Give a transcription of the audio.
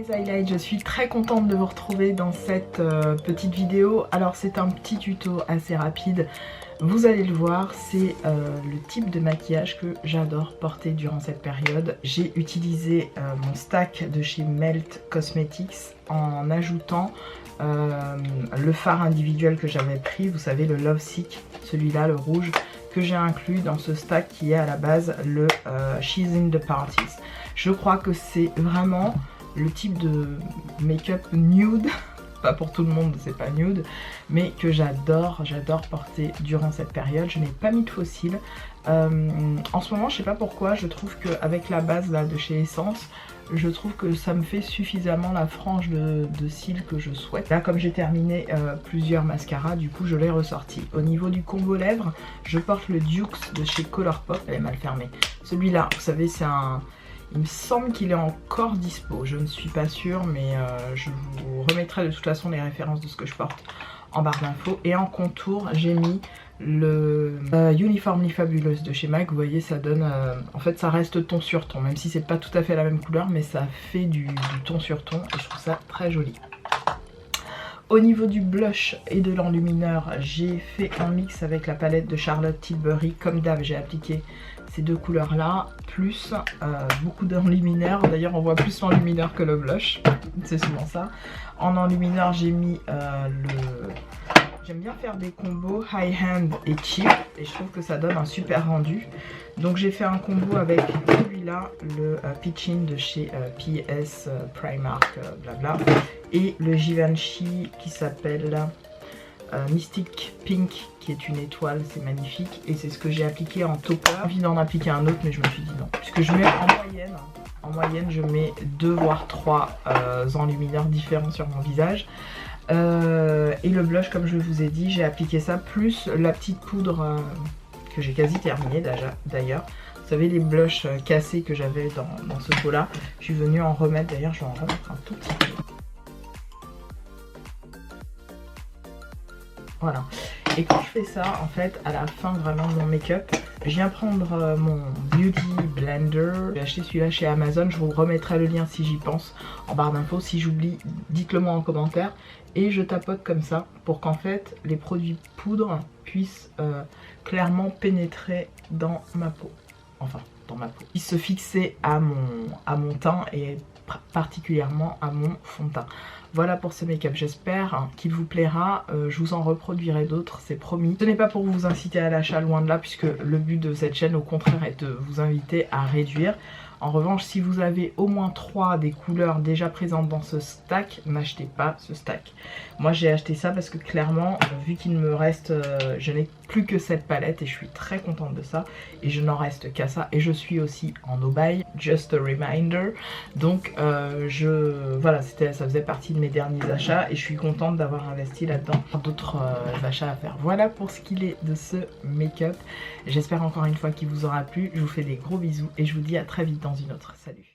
Mes highlights, je suis très contente de vous retrouver dans cette petite vidéo. Alors c'est un petit tuto assez rapide, vous allez le voir, c'est le type de maquillage que j'adore porter durant cette période. J'ai utilisé mon stack de chez Melt Cosmetics en ajoutant le fard individuel que j'avais pris, vous savez le Love Sick, celui-là le rouge, que j'ai inclus dans ce stack qui est à la base le She's in the Parties. Je crois que c'est vraiment le type de make-up nude, pas pour tout le monde, c'est pas nude, mais que j'adore porter durant cette période. Je n'ai pas mis de faux cils. En ce moment, je sais pas pourquoi, je trouve qu'avec la base là de chez Essence, je trouve que ça me fait suffisamment la frange de cils que je souhaite. Là, comme j'ai terminé plusieurs mascaras, du coup je l'ai ressorti. Au niveau du combo lèvres, je porte le Dukes de chez Colourpop. Elle est mal fermée. Celui-là, vous savez, c'est un... Il me semble qu'il est encore dispo, je ne suis pas sûre, mais je vous remettrai de toute façon les références de ce que je porte en barre d'infos. Et en contour, j'ai mis le Uniformly Fabulous de chez MAC. Vous voyez, ça donne... en fait, ça reste ton sur ton, même si c'est pas tout à fait la même couleur, mais ça fait du ton sur ton et je trouve ça très joli. Au niveau du blush et de l'enlumineur, j'ai fait un mix avec la palette de Charlotte Tilbury. Comme d'hab, j'ai appliqué ces deux couleurs là, plus beaucoup d'enlumineur. D'ailleurs, on voit plus l'enlumineur que le blush, c'est souvent ça. En enlumineur, j'ai mis J'aime bien faire des combos high hand et cheap et je trouve que ça donne un super rendu. Donc j'ai fait un combo avec celui-là, le Peachin de chez PS Primark, blabla, et le Givenchy qui s'appelle Mystic Pink, qui est une étoile, c'est magnifique. Et c'est ce que j'ai appliqué en topper. J'ai envie d'en appliquer un autre, mais je me suis dit non. Puisque je mets en moyenne je mets 2 voire 3 enlumineurs différents sur mon visage. Et le blush, comme je vous ai dit, j'ai appliqué ça, plus la petite poudre que j'ai quasi terminée d'ailleurs. Vous savez, les blushs cassés que j'avais dans ce pot là, je suis venue en remettre, d'ailleurs je vais en remettre un tout petit peu. Voilà. Et quand je fais ça, en fait, à la fin vraiment de mon make-up, je viens prendre mon Beauty Blender. J'ai acheté celui-là chez Amazon, je vous remettrai le lien si j'y pense en barre d'infos. Si j'oublie, dites-le moi en commentaire. Et je tapote comme ça pour qu'en fait les produits poudre puissent clairement pénétrer dans ma peau. Enfin, dans ma peau. Ils se fixaient à mon teint et particulièrement à mon fond de teint. Voilà pour ce make-up, j'espère qu'il vous plaira, je vous en reproduirai d'autres, c'est promis. Ce n'est pas pour vous inciter à l'achat, loin de là, puisque le but de cette chaîne au contraire est de vous inviter à réduire. En revanche, si vous avez au moins 3 des couleurs déjà présentes dans ce stack, n'achetez pas ce stack. Moi j'ai acheté ça parce que clairement, vu qu'il me reste, je n'ai plus que cette palette et je suis très contente de ça. Et je n'en reste qu'à ça. Et je suis aussi en no buy, just a reminder. Donc voilà, ça faisait partie de mes derniers achats et je suis contente d'avoir investi là-dedans. D'autres achats à faire. Voilà pour ce qu'il est de ce make-up. J'espère encore une fois qu'il vous aura plu. Je vous fais des gros bisous et je vous dis à très vite dans une autre. Salut!